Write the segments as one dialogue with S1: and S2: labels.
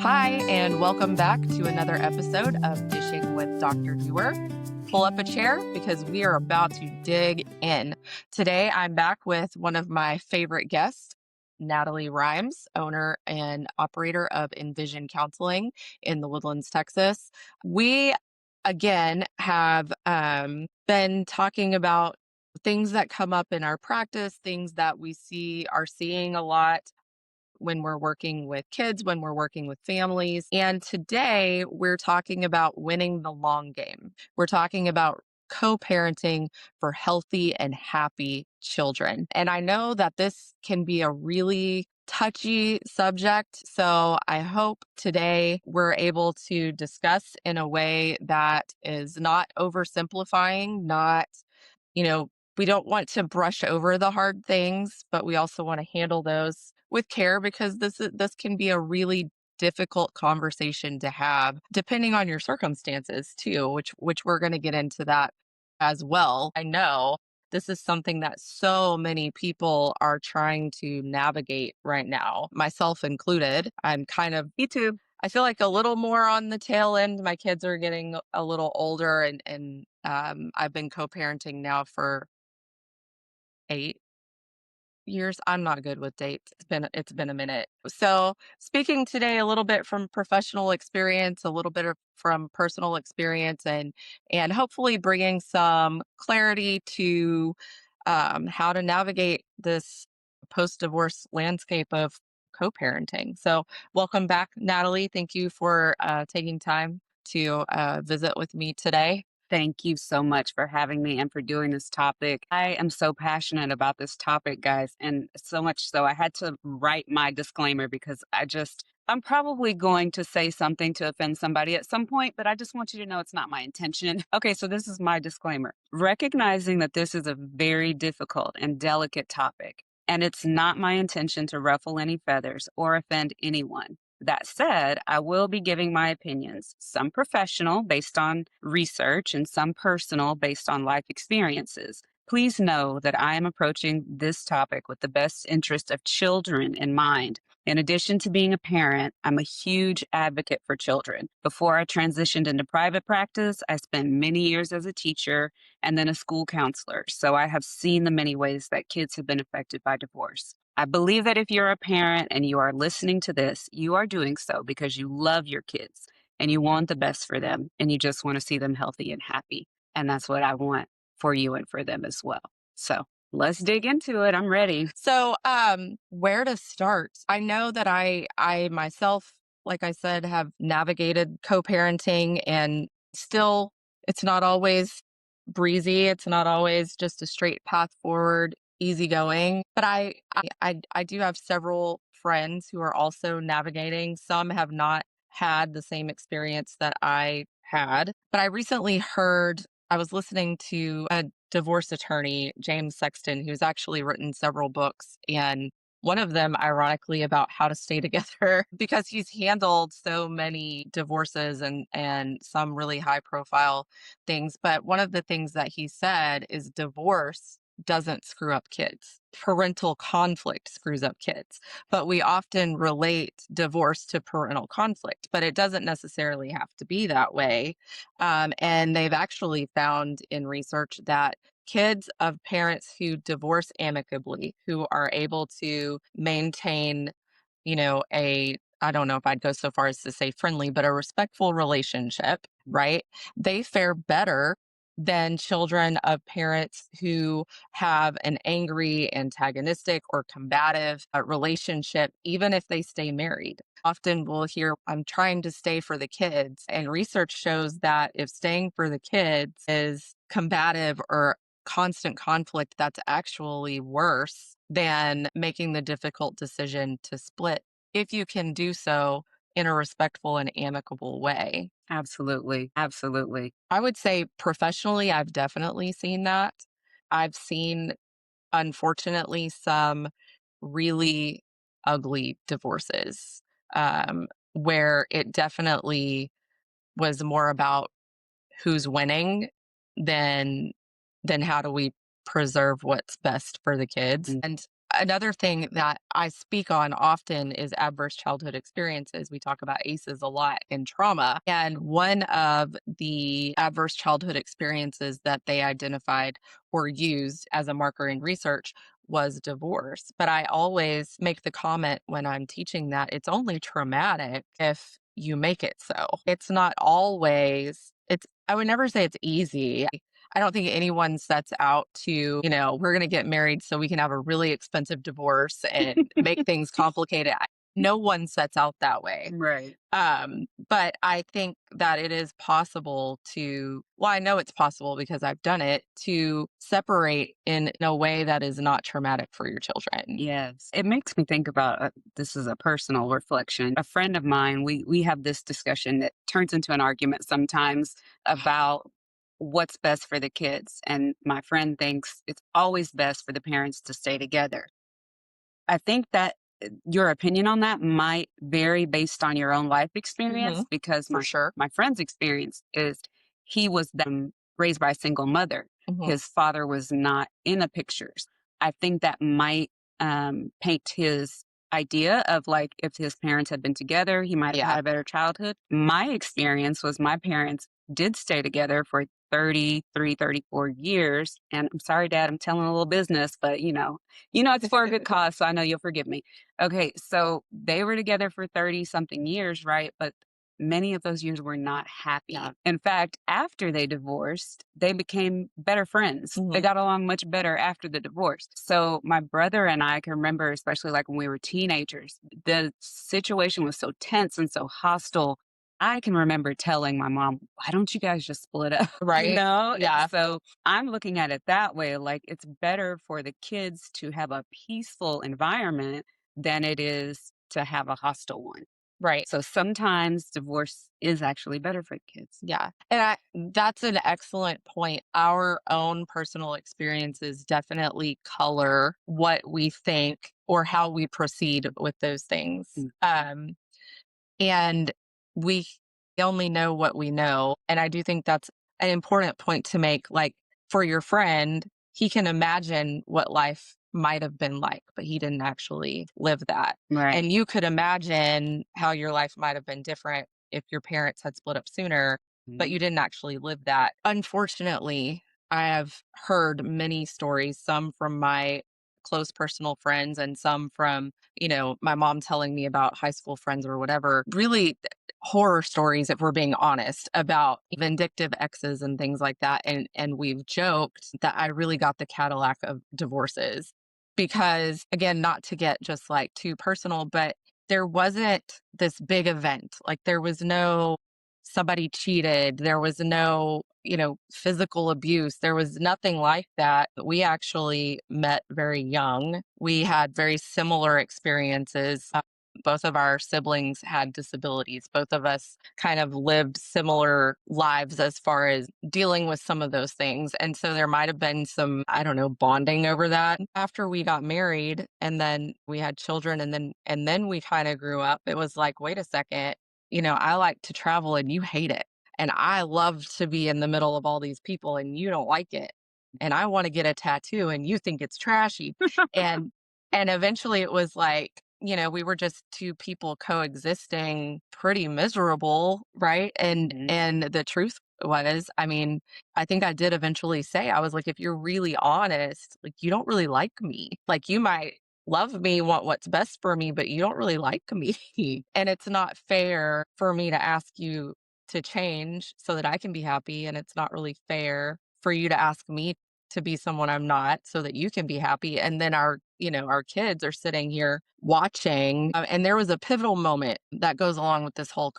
S1: Hi, and welcome back to another episode of Dishing with Dr. Duer. Pull up a chair because we are about to dig in. Today, I'm back with one of my favorite guests, Natali Rhymes, owner and operator of Envision Counseling in the Woodlands, Texas. We, again, have been talking about things that come up in our practice, things that are seeing a lot when we're working with kids, when we're working with families. And today we're talking about winning the long game. We're talking about co parenting for healthy and happy children. And I know that this can be a really touchy subject. So I hope today we're able to discuss in a way that is not oversimplifying, not, you know, we don't want to brush over the hard things, but we also want to handle those with care because this can be a really difficult conversation to have depending on your circumstances too, which we're going to get into that as well. I know this is something that so many people are trying to navigate right now, myself included. I'm kind of
S2: Me too.
S1: I feel like a little more on the tail end. My kids are getting a little older and I've been co-parenting now for 8 years. I'm not good with dates. It's been a minute. So speaking today a little bit from professional experience, a little bit from personal experience, and hopefully bringing some clarity to how to navigate this post-divorce landscape of co-parenting. So welcome back, Natalie. Thank you for taking time to visit with me today.
S2: Thank you so much for having me and for doing this topic. I am so passionate about this topic, guys, and so much so I had to write my disclaimer because I'm probably going to say something to offend somebody at some point, but I just want you to know it's not my intention. Okay, so this is my disclaimer. Recognizing that this is a very difficult and delicate topic, and it's not my intention to ruffle any feathers or offend anyone. That said, I will be giving my opinions, some professional based on research and some personal based on life experiences. Please know that I am approaching this topic with the best interest of children in mind. In addition to being a parent, I'm a huge advocate for children. Before I transitioned into private practice, I spent many years as a teacher and then a school counselor. So I have seen the many ways that kids have been affected by divorce. I believe that if you're a parent and you are listening to this, you are doing so because you love your kids and you want the best for them and you just want to see them healthy and happy. And that's what I want for you and for them as well. So let's dig into it. I'm ready.
S1: So, where to start? I know that I myself, like I said, have navigated co-parenting and still it's not always breezy. It's not always just a straight path forward, easygoing. But I do have several friends who are also navigating. Some have not had the same experience that I had. But I recently heard I was listening to a divorce attorney, James Sexton, who's actually written several books, and one of them, ironically, about how to stay together because he's handled so many divorces and some really high profile things. But one of the things that he said is divorce doesn't screw up kids. Parental conflict screws up kids. But we often relate divorce to parental conflict, but it doesn't necessarily have to be that way. And they've actually found in research that kids of parents who divorce amicably, who are able to maintain, I don't know if I'd go so far as to say friendly, but a respectful relationship, right? They fare better than children of parents who have an angry, antagonistic, or combative relationship, even if they stay married. Often we'll hear, I'm trying to stay for the kids. And research shows that if staying for the kids is combative or constant conflict, that's actually worse than making the difficult decision to split if you can do so in a respectful and amicable way.
S2: Absolutely. Absolutely.
S1: I would say professionally, I've definitely seen that. I've seen, unfortunately, some really ugly divorces where it definitely was more about who's winning than than how do we preserve what's best for the kids.
S2: Mm.
S1: And Another thing that I speak on often is adverse childhood experiences. We talk about ACEs a lot in trauma. And one of the adverse childhood experiences that they identified or used as a marker in research was divorce. But I always make the comment when I'm teaching that it's only traumatic if you make it so. It's not always, I would never say it's easy. I don't think anyone sets out to, we're going to get married so we can have a really expensive divorce and make things complicated. No one sets out that way.
S2: Right.
S1: But I think that it is possible to, well, I know it's possible because I've done it, to separate in a way that is not traumatic for your children.
S2: Yes. It makes me think about this is a personal reflection. A friend of mine, we have this discussion that turns into an argument sometimes about what's best for the kids. And my friend thinks it's always best for the parents to stay together. I think that your opinion on that might vary based on your own life experience
S1: Hmm.
S2: because
S1: For
S2: my
S1: sure.
S2: my friend's experience is he was raised by a single mother.
S1: Hmm.
S2: His father was not in the pictures. I think that might paint his idea of like if his parents had been together, he might have
S1: Yeah.
S2: had a better childhood. My experience was my parents did stay together for 33, 34 years. And I'm sorry, Dad, I'm telling a little business, but it's for a good cause, so I know you'll forgive me. Okay, so they were together for 30 something years, right? But many of those years were not happy.
S1: Yeah.
S2: In fact, after they divorced, they became better friends. They
S1: Hmm.
S2: got along much better after the divorce. So my brother and I can remember, especially like when we were teenagers, the situation was so tense and so hostile. I can remember telling my mom, why don't you guys just split up?
S1: Right.
S2: And
S1: Yeah.
S2: so I'm looking at it that way. Like it's better for the kids to have a peaceful environment than it is to have a hostile one.
S1: Right.
S2: So sometimes divorce is actually better for kids.
S1: Yeah. And that's an excellent point. Our own personal experiences definitely color what we think or how we proceed with those things.
S2: Mm.
S1: And we only know what we know. And I do think that's an important point to make. Like for your friend, he can imagine what life might have been like, but he didn't actually live that.
S2: Right.
S1: And you could imagine how your life might have been different if your parents had split up sooner, but
S2: Mhm.
S1: you didn't actually live that. Unfortunately, I have heard many stories, some from my close personal friends and some from my mom telling me about high school friends or whatever, really horror stories, if we're being honest, about vindictive exes and things like that. And we've joked that I really got the Cadillac of divorces because, again, not to get just like too personal, but there wasn't this big event. Like there was no somebody cheated. There was no, physical abuse. There was nothing like that. We actually met very young. We had very similar experiences. Both of our siblings had disabilities. Both of us kind of lived similar lives as far as dealing with some of those things. And so there might have been some, I don't know, bonding over that. After we got married and then we had children and then we kind of grew up, it was like, wait a second, I like to travel and you hate it. And I love to be in the middle of all these people and you don't like it. And I want to get a tattoo and you think it's trashy. And and eventually it was like, we were just two people coexisting pretty miserable, right? And
S2: Mhm.
S1: and the truth was, I mean, I think I did eventually say, I was like, if you're really honest, like you don't really like me. Like you might love me, want what's best for me, but you don't really like me. And it's not fair for me to ask you to change so that I can be happy. And it's not really fair for you to ask me to be someone I'm not so that you can be happy. And then our kids are sitting here watching. And there was a pivotal moment that goes along with this whole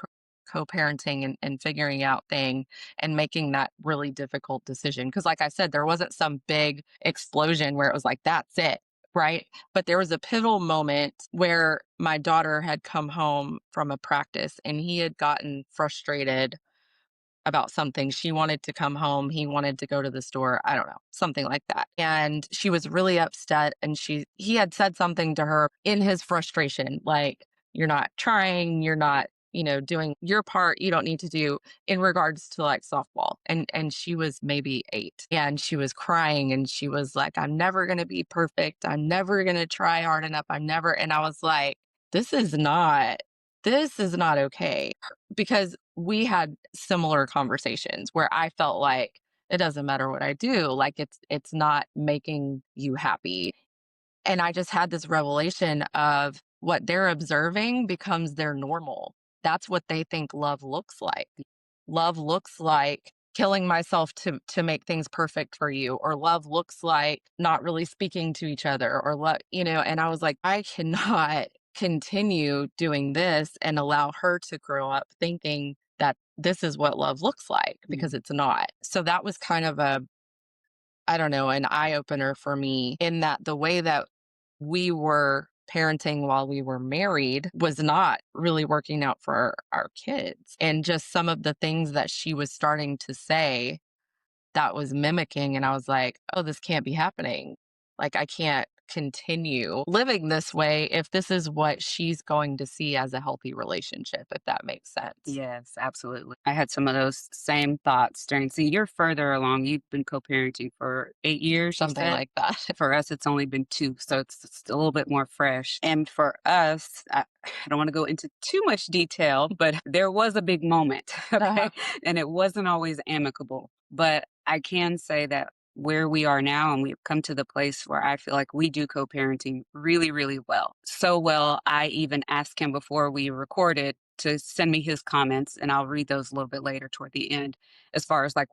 S1: co-parenting and figuring out thing and making that really difficult decision. Cause like I said, there wasn't some big explosion where it was like, that's it. Right. But there was a pivotal moment where my daughter had come home from a practice and he had gotten frustrated about something. She wanted to come home. He wanted to go to the store. I don't know, something like that. And she was really upset. And he had said something to her in his frustration, like, you're not trying, you're not, doing your part, you don't need to do in regards to like softball. And she was maybe 8 and she was crying and she was like, I'm never going to be perfect. I'm never going to try hard enough. I'm never. And I was like, this is not, this is not okay. Because we had similar conversations where I felt like it doesn't matter what I do. Like it's not making you happy. And I just had this revelation of what they're observing becomes their normal. That's what they think love looks like. Love looks like killing myself to make things perfect for you, or love looks like not really speaking to each other, or and I was like, I cannot continue doing this and allow her to grow up thinking that this is what love looks like because
S2: Mm.
S1: it's not. So that was kind of a, I don't know, an eye opener for me in that the way that we were parenting while we were married was not really working out for our kids. And just some of the things that she was starting to say that was mimicking. And I was like, oh, this can't be happening. Like, I can't continue living this way if this is what she's going to see as a healthy relationship, if that makes sense.
S2: Yes, absolutely. I had some of those same thoughts during, see, you're further along. You've been co-parenting for 8 years, you
S1: Something
S2: said?
S1: like that.
S2: For us, it's only been 2, so it's a little bit more fresh. And for us, I don't want to go into too much detail, but there was a big moment,
S1: Uh-huh.
S2: okay? And it wasn't always amicable. But I can say that where we are now, and we've come to the place where I feel like we do co-parenting really, really well. So well, I even asked him before we recorded to send me his comments, and I'll read those a little bit later toward the end, as far as like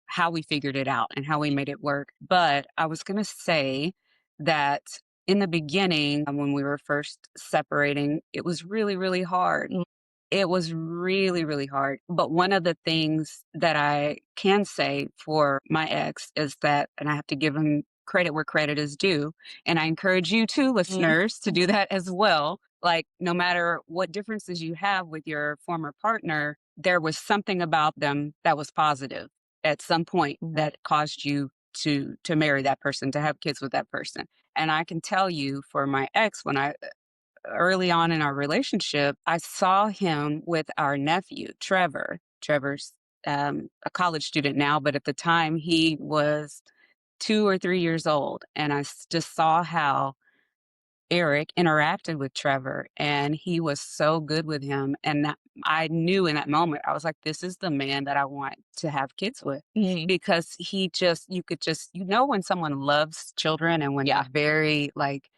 S2: how we figured it out and how we made it work. But I was going to say that in the beginning, when we were first separating, it was really, really hard.
S1: Mm,
S2: It was really, really hard. But one of the things that I can say for my ex is that, and I have to give him credit where credit is due. And I encourage you too,
S1: mm,
S2: listeners, to do that as well. Like, no matter what differences you have with your former partner, there was something about them that was positive at some point
S1: right.
S2: that caused you to marry that person, to have kids with that person. And I can tell you for my ex, when I early on in our relationship, I saw him with our nephew, Trevor. Trevor's a college student now, but at the time he was 2 or 3 years old. And just saw how Eric interacted with Trevor, and he was so good with him, and that I knew in that moment, I was like, "This is the man that I want to have kids with,"
S1: Mhm.
S2: because he just you could just when someone loves children and when they're
S1: Yeah.
S2: very, like,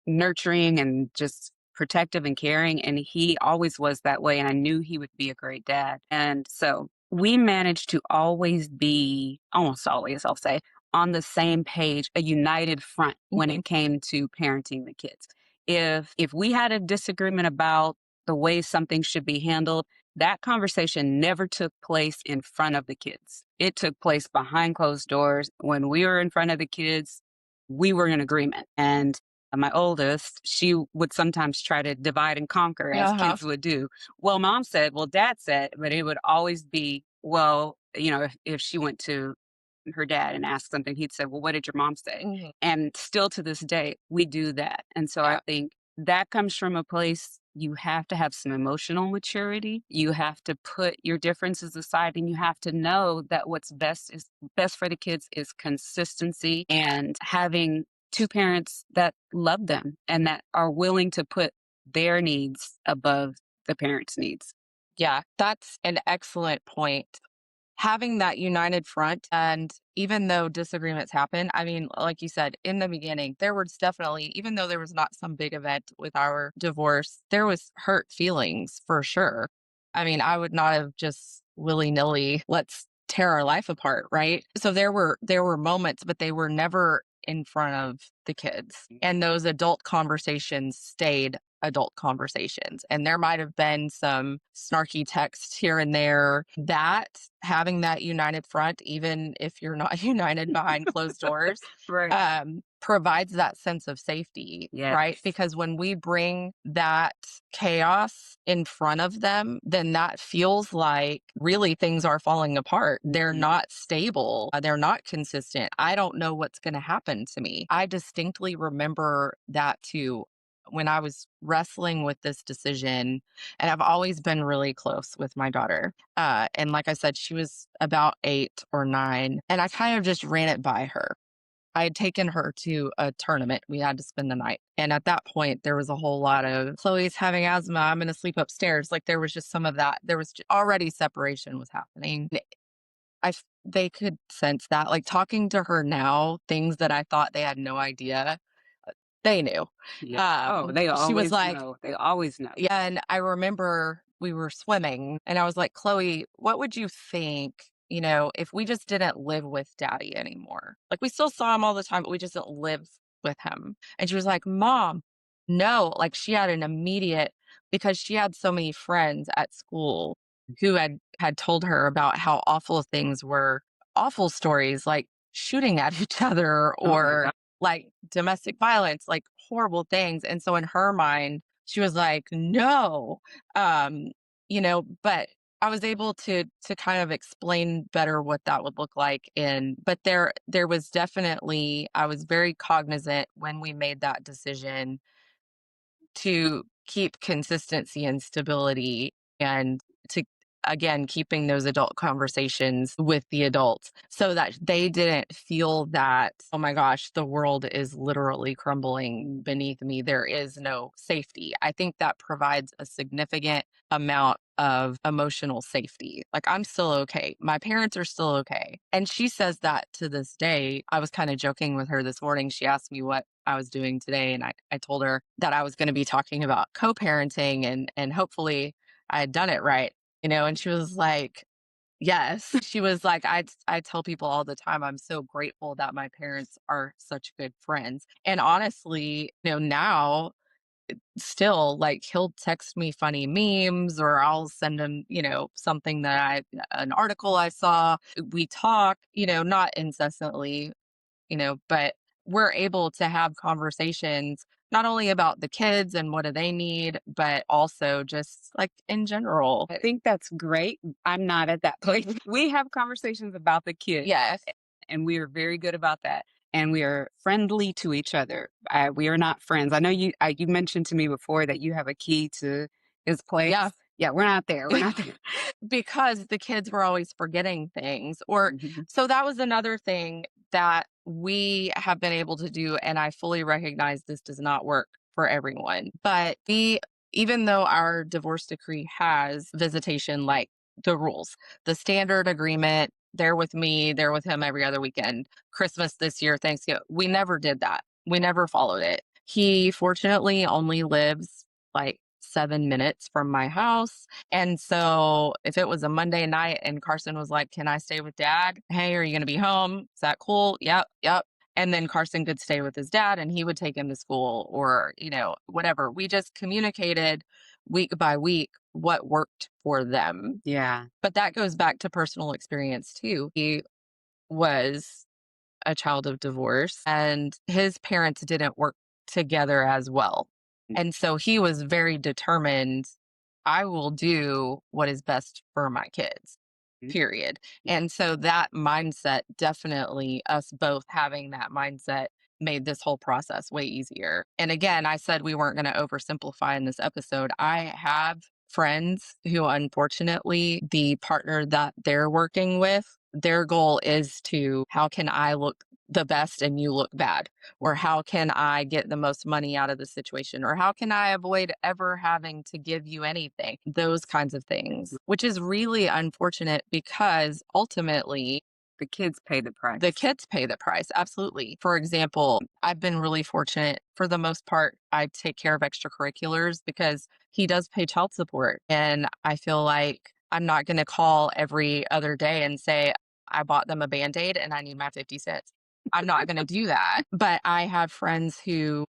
S2: nurturing and just protective and caring, and he always was that way, and I knew he would be a great dad, and so we managed to always be almost always, I'll say, on the same page, a united front when
S1: Mhm.
S2: it came to parenting the kids. If we had a disagreement about the way something should be handled, that conversation never took place in front of the kids. It took place behind closed doors. When we were in front of the kids, we were in agreement. And my oldest, she would sometimes try to divide and conquer as
S1: Uh-huh.
S2: kids would do. Well, mom said, well, dad said, but it would always be, well, if she went to her dad and asked something, he'd say, well, what did your mom say?
S1: Mhm.
S2: And still to this day, we do that. And so I
S1: Yeah.
S2: think that comes from a place you have to have some emotional maturity. You have to put your differences aside and you have to know that what's best for the kids is consistency and having two parents that love them and that are willing to put their needs above the parents' needs.
S1: Yeah, that's an excellent point. Having that united front, and even though disagreements happen, I mean, like you said, in the beginning, there was definitely, even though there was not some big event with our divorce, there was hurt feelings for sure. I mean, I would not have just willy-nilly, let's tear our life apart, right? So there were moments, but they were never in front of the kids. And those adult conversations stayed adult conversations. And there might have been some snarky text here and there. That having that united front, even if you're not united behind closed doors,
S2: Right.
S1: provides that sense of safety,
S2: Yes.
S1: right? Because when we bring that chaos in front of them, then that feels like really things are falling apart. They're
S2: Mhm.
S1: not stable. They're not consistent. I don't know what's going to happen to me. I distinctly remember that too when I was wrestling with this decision, and I've always been really close with my daughter. And like I said, she was about 8 or 9, and I kind of just ran it by her. I had taken her to a tournament. We had to spend the night. And at that point, there was a whole lot of Chloe's having asthma. I'm going to sleep upstairs. Like there was just some of that. There was already separation was happening. They could sense that. Like talking to her now, things that I thought they had no idea, they knew.
S2: Yeah. Oh, they
S1: She was
S2: always
S1: like,
S2: know. They always know.
S1: yeah, and I remember we were swimming and I was like, "Chloe, what would you think, if we just didn't live with daddy anymore? Like we still saw him all the time, but we just didn't live with him." And she was like, "Mom, no." Like she had an immediate because she had so many friends at school who had told her about how awful things were, awful stories like shooting at each other
S2: Oh my
S1: or
S2: god.
S1: like domestic violence, like horrible things. And so in her mind, she was like, "No." Um, but I was able to kind of explain better what that would look like but there was definitely I was very cognizant when we made that decision to keep consistency and stability and to again keeping those adult conversations with the adults so that they didn't feel that, oh my gosh, the world is literally crumbling beneath me, there is no safety. I think that provides a significant amount of emotional safety. Like I'm still okay, my parents are still okay, and she says that to this day. I was kind of joking with her this morning. She asked me what I was doing today. And I told her that I was going to be talking about co-parenting and hopefully I had done it right, and she was like, yes. She was like, I tell people all the time, I'm so grateful that my parents are such good friends. And honestly, now still like he'll text me funny memes or I'll send him, something an article I saw. We talk, not incessantly, but we're able to have conversations not only about the kids and what do they need, but also just like in general.
S2: I think that's great. I'm not at that place. We have conversations about the kids,
S1: Yes.
S2: and we are very good about that. And we are friendly to each other. We are not friends. I know you mentioned to me before that you have a key to his
S1: Yeah.
S2: place. Yeah, we're not there. We're not there.
S1: Because the kids were always forgetting things or
S2: Mhm.
S1: so that was another thing that we have been able to do, and I fully recognize this does not work for everyone. But even though our divorce decree has visitation like the rules, the standard agreement, they're with me, they're with him every other weekend, Christmas this year, Thanksgiving, we never did that. We never followed it. He fortunately only lives like 7 minutes from my house, and so if it was a Monday night and Carson was like, "Can I stay with dad? Hey, are you going to be home? Is that cool?" Yep, yep. And then Carson could stay with his dad and he would take him to school or, whatever. We just communicated week by week what worked for them.
S2: Yeah.
S1: But that goes back to personal experience too. He was a child of divorce and his parents didn't work together as well. And so he was very determined, I will do what is best for my kids,
S2: Mhm.
S1: period. And so that mindset, definitely us both having that mindset made this whole process way easier. And again, I said we weren't going to oversimplify in this episode. I have friends who, unfortunately, the partner that they're working with, their goal is to, how can I look the best and you look bad? Or how can I get the most money out of the situation? Or how can I avoid ever having to give you anything? Those kinds of things, which is really unfortunate because ultimately
S2: The kids pay the
S1: the
S2: price.
S1: kids pay the price. Absolutely. For example, I've been really fortunate. For the most part, I take care of extracurriculars because he does pay child support. And I feel like I'm not going to call every other day and say, I bought them a band aid and I need my 50 cents. I'm not going to do that. But I have friends who,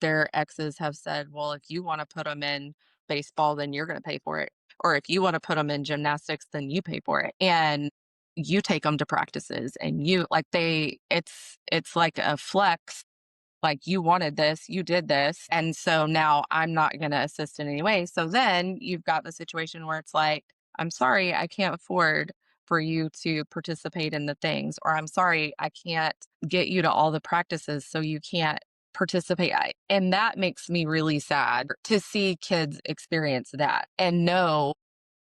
S1: their exes have said, well, if you want to put them in baseball, then you're going to pay for it. Or if you want to put them in gymnastics, then you pay for it. And you take them to practices and you like it's like a flex, like you wanted this, you did this, and so now I'm not going to assist in any way. So then you've got the situation where it's like, I'm sorry, I can't afford for you to participate in the things, or I'm sorry, I can't get you to all the practices, so you can't participate. And that makes me really sad to see kids experience that and know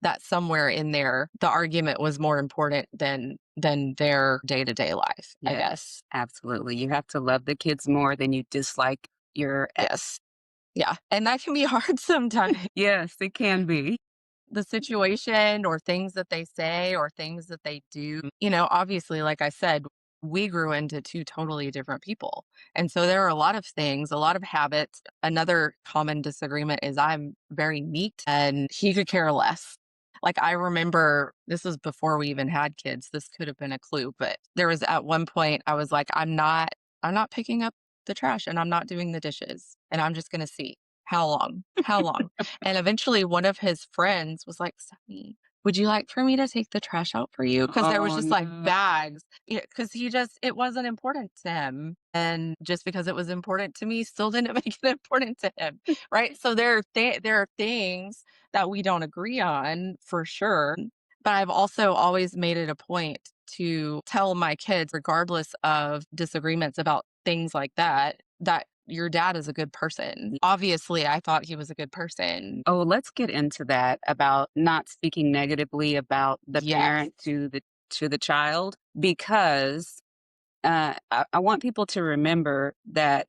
S1: that somewhere in there the argument was more important than their day-to-day life, I
S2: Yes,
S1: guess.
S2: absolutely. You have to love the kids more than you dislike your
S1: Yes. Yeah, and that can be hard sometimes.
S2: Yes, it can be.
S1: The situation or things that they say or things that they do, obviously, like I said, we grew into two totally different people. And so there are a lot of things, a lot of habits. Another common disagreement is I'm very neat and he could care less. Like I remember this was before we even had kids. This could have been a clue, but there was at one point I was like, I'm not picking up the trash and I'm not doing the dishes and I'm just gonna see how long? How long? And eventually one of his friends was like, "Sunny, would you like for me to take the trash out for you?" Because there was
S2: Oh,
S1: just like
S2: no.
S1: bags. Because it wasn't important to him. And just because it was important to me still didn't make it important to him. Right. So there are things that we don't agree on for sure. But I've also always made it a point to tell my kids, regardless of disagreements about things like that, that your dad is a good person. Obviously, I thought he was a good person.
S2: Oh, let's get into that about not speaking negatively about the
S1: Yes.
S2: parent to the child because I want people to remember that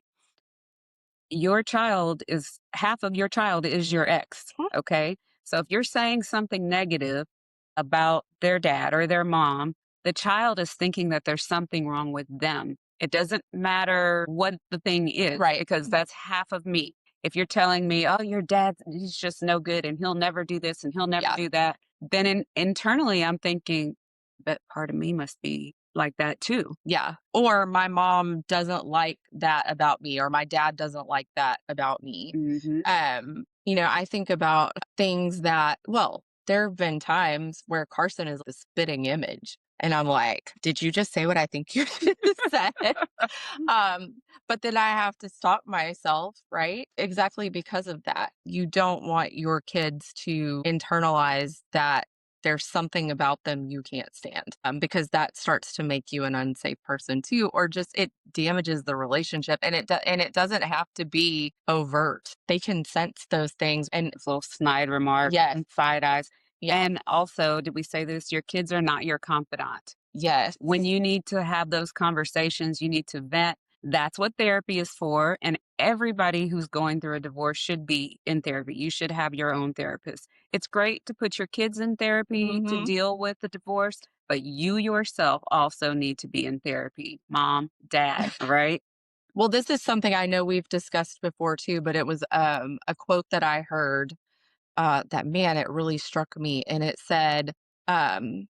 S2: your child is half of your child is your ex,
S1: Mhm.
S2: okay? So if you're saying something negative about their dad or their mom, the child is thinking that there's something wrong with them. It doesn't matter what the thing is
S1: Right.
S2: because that's half of me. If you're telling me, "Oh, your dad, he's just no good and he'll never do this and he'll never
S1: Yeah.
S2: do that," then internally I'm thinking, "But part of me must be like that too."
S1: Yeah. Or my mom doesn't like that about me, or my dad doesn't like that about me.
S2: Mhm.
S1: I think about things that, well, there have been times where Carson is the spitting image. And I'm like, did you just say what I think you said? Um, but then I have to stop myself, right? Exactly because of that. You don't want your kids to internalize that there's something about them you can't stand, because that starts to make you an unsafe person too, or just it damages the relationship. And it doesn't have to be overt. They can sense those things, and
S2: Those little snide remarks
S1: yes,
S2: and side eyes.
S1: yeah,
S2: And also, did we say this? Your kids are not your confidant.
S1: yes,
S2: When you need to have those conversations, you need to vent. That's what therapy is for. And everybody who's going through a divorce should be in therapy. You should have your own therapist. It's great to put your kids in therapy to
S1: hmm
S2: deal with the divorce, but you yourself also need to be in therapy. Mom, dad, all right?
S1: Well, this is something I know we've discussed before too, but it was a quote that I heard, that, man, it really struck me. And it said, um,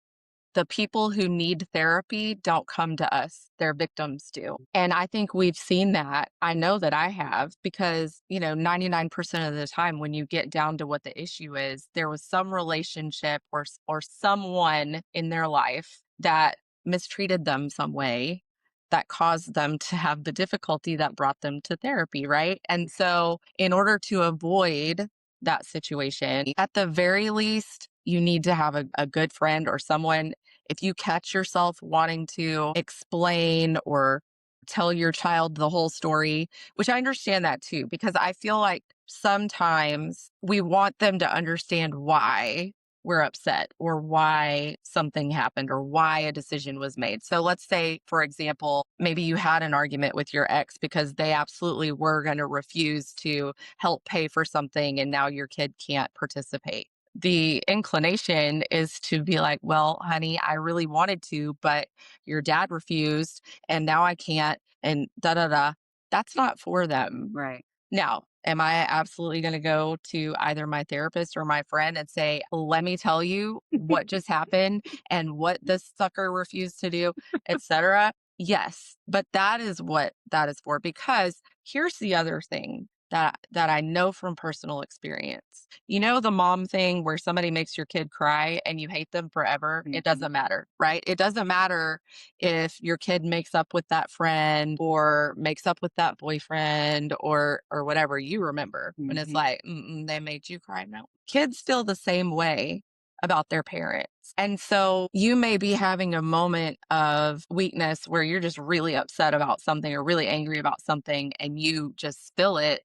S1: the people who need therapy don't come to us, their victims do. And I think we've seen that. I know that I have because, 99% of the time when you get down to what the issue is, there was some relationship or someone in their life that mistreated them some way that caused them to have the difficulty that brought them to therapy, right? And so, in order to avoid that situation, at the very least, you need to have a good friend or someone. If you catch yourself wanting to explain or tell your child the whole story, which I understand that too, because I feel like sometimes we want them to understand why we're upset or why something happened or why a decision was made. So let's say, for example, maybe you had an argument with your ex because they absolutely were going to refuse to help pay for something and now your kid can't participate. The inclination is to be like, well, honey, I really wanted to, but your dad refused and now I can't and da da da. That's not for them.
S2: Right.
S1: Now, am I absolutely going to go to either my therapist or my friend and say, let me tell you what just happened and what this sucker refused to do, etc.? Yes, but that is what that is for. Because here's the other thing that I know from personal experience. You know the mom thing where somebody makes your kid cry and you hate them forever? It
S2: Mhm.
S1: doesn't matter, right? It doesn't matter if your kid makes up with that friend or makes up with that boyfriend or whatever, you remember when it's
S2: Mhm.
S1: like, "Mm-mm, they made you cry." No, kids feel the same way about their parents. And so you may be having a moment of weakness where you're just really upset about something or really angry about something and you just spill it.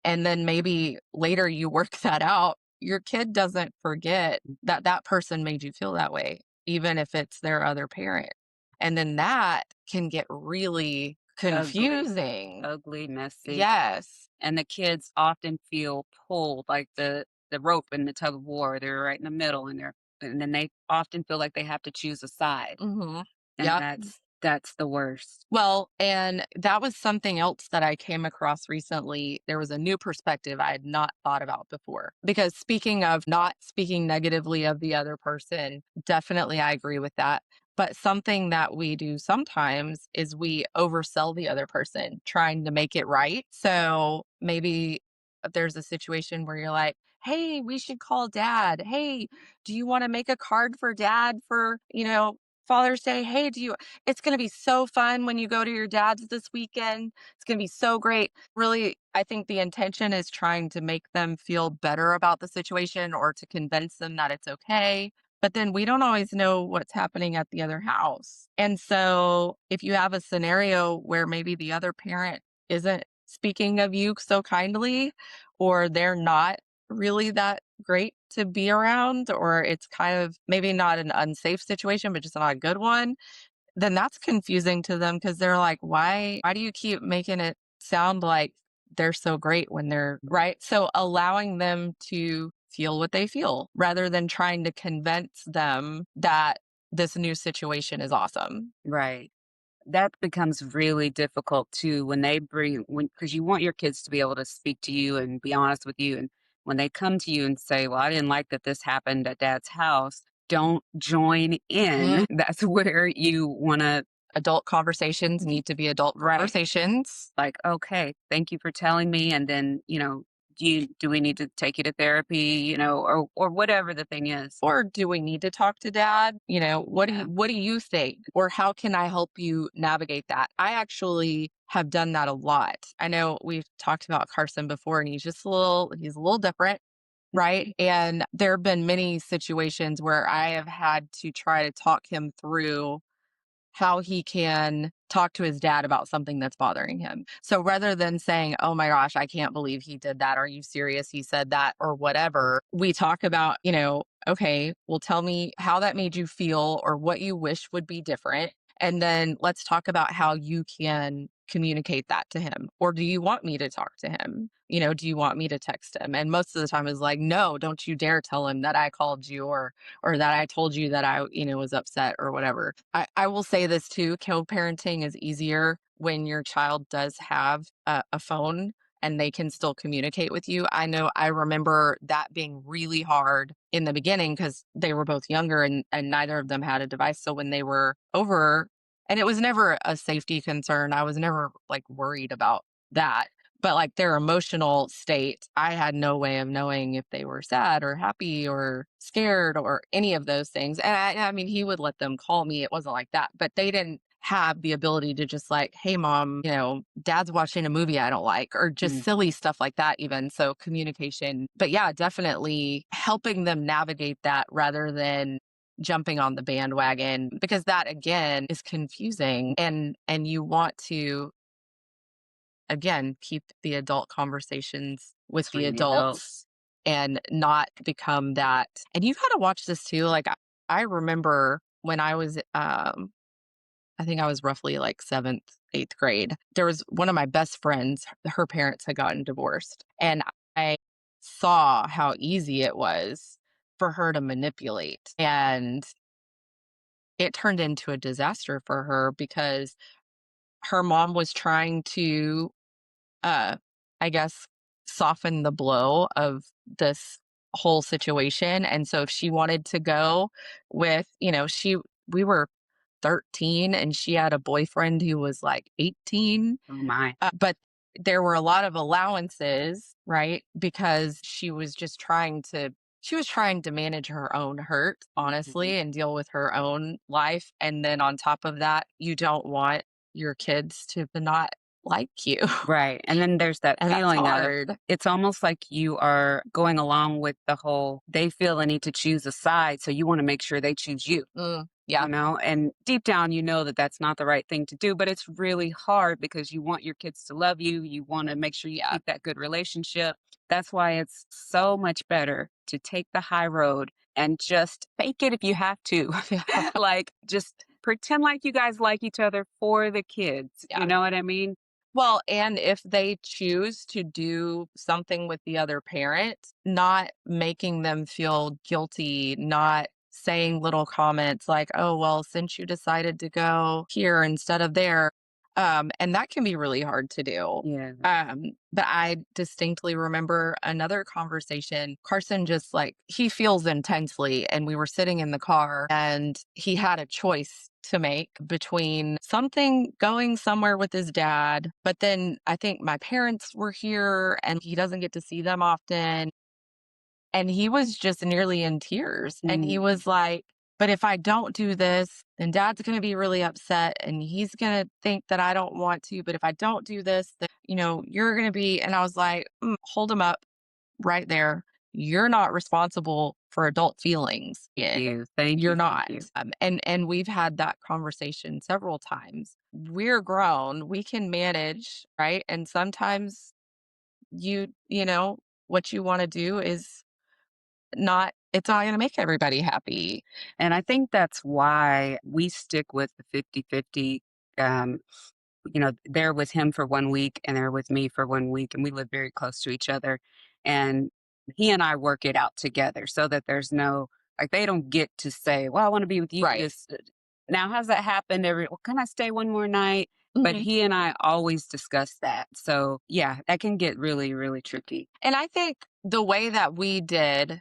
S1: And then maybe later you work that out. Your kid doesn't forget that that person made you feel that way, even if it's their other parent. And then that can get really
S2: Ugly,
S1: confusing.
S2: ugly, messy,
S1: Yes.
S2: and the kids often feel pulled like the rope in the tug of war. They're right in the middle, and then they often feel like they have to choose a side,
S1: Mhm.
S2: and
S1: Yep.
S2: that's the worst.
S1: Well, and that was something else that I came across recently. There was a new perspective I had not thought about before. Because speaking of not speaking negatively of the other person, definitely I agree with that. But something that we do sometimes is we oversell the other person, trying to make it right. So maybe there's a situation where you're like, hey, we should call dad. Hey, do you want to make a card for dad for, Father's Day? Hey, do you it's gonna be so fun when you go to your dad's this weekend. It's gonna be so great. Really, I think the intention is trying to make them feel better about the situation or to convince them that it's okay. But then we don't always know what's happening at the other house. And so if you have a scenario where maybe the other parent isn't speaking of you so kindly, or they're not really that great to be around, or it's kind of maybe not an unsafe situation, but just not a good one, then that's confusing to them because 'cause they're like, "Why do you keep making it sound like they're so great when they're" right? So, allowing them to feel what they feel rather than trying to convince them that this new situation is awesome.
S2: Right. That becomes really difficult too when they bring when because you want your kids to be able to speak to you and be honest with you, and when they come to you and say, "Well, I didn't like that this happened at dad's house," don't join
S1: Mm.
S2: in. That's where you wanna
S1: Adult conversations need to be adult
S2: right.
S1: conversations.
S2: Like, "Okay, thank you for telling me," and then, do we need to take you to therapy, or whatever the thing is.
S1: Or do we need to talk to dad?
S2: Yeah.
S1: What do you think? Or how can I help you navigate that? I actually have done that a lot. I know we've talked about Carson before and he's a little different, right? And there have been many situations where I have had to try to talk him through how he can talk to his dad about something that's bothering him. So rather than saying, "Oh my gosh, I can't believe he did that. Are you serious? He said that," or whatever, we talk about, okay, well, tell me how that made you feel or what you wish would be different. And then let's talk about how you can communicate that to him. Or do you want me to talk to him? Do you want me to text him? And most of the time is like, no, don't you dare tell him that I called you or that I told you that I, was upset or whatever. I will say this too, co-parenting is easier when your child does have a phone and they can still communicate with you. I remember that being really hard in the beginning because they were both younger and neither of them had a device. So when they were over, and it was never a safety concern, I was never like worried about that. But, like, their emotional state, I had no way of knowing if they were sad or happy or scared or any of those things, and I mean, he would let them call me, it wasn't like that, but they didn't have the ability to just like, "Hey, mom, dad's watching a movie I don't like," or just
S2: Mhm.
S1: silly stuff like that even, so communication. But yeah, definitely helping them navigate that rather than jumping on the bandwagon because that again is confusing and you want to again, keep the adult conversations with the
S2: Between the
S1: adults
S2: adults.
S1: and not become that. And you've got to watch this too. Like I remember when I think I was roughly like seventh, eighth grade. There was one of my best friends, her parents had gotten divorced. And I saw how easy it was for her to manipulate. And it turned into a disaster for her because her mom was trying to uh, I guess, soften the blow of this whole situation. And so if she wanted to go with, we were 13 and she had a boyfriend who was like 18.
S2: Oh my.
S1: But there were a lot of allowances, right? Because she was trying to manage her own hurt,
S2: Mhm.
S1: honestly, and deal with her own life. And then on top of that, you don't want your kids to not like you.
S2: Right, and then there's that
S1: And that's
S2: feeling of
S1: hard.
S2: it's almost like you are going along with the whole they feel a need to choose a side, so you wanna make sure they choose you.
S1: Yeah,
S2: You know, and deep down, you know that that's not the right thing to do, but it's really hard because you want your kids to love you. You want to make sure you
S1: yeah,
S2: keep that good relationship. That's why it's so much better to take the high road and just fake it if you have to.
S1: yeah,
S2: Like, just pretend like you guys like each other for the kids. You
S1: yeah.
S2: know what I mean?
S1: Well, and if they choose to do something with the other parent, not making them feel guilty, not saying little comments like, "Oh, well, since you decided to go here instead of there," and that can be really hard to do.
S2: Yeah.
S1: But I distinctly remember another conversation. Carson just like he feels intensely, and we were sitting in the car, and he had a choice to make between something going somewhere with his dad, but then I think my parents were here and he doesn't get to see them often. And he was just nearly in tears. And he
S2: Mm,
S1: was like, but if I don't do this, then dad's going to be really upset and he's going to think that I don't want to. But if I don't do this, then, you're going to be. And I was like, hold him up right there. You're not responsible for adult feelings.
S2: thank
S1: And
S2: you. Thank
S1: you're
S2: you. Thank
S1: not.
S2: you.
S1: And we've had that conversation several times. We're grown. We can manage, right? And sometimes what you want to do is it's not going to make everybody happy.
S2: And I think that's why we stick with the 50-50. Um, they're with him for 1 week and they're with me for 1 week, and we live very close to each other. And he and I work it out together so that there's no like they don't get to say, "Well, I want to be with you."
S1: Right.
S2: This now has that happened? Well, can I stay one more night? But
S1: Mhm.
S2: he and I always discuss that. So yeah, that can get really, really tricky.
S1: And I think the way that we did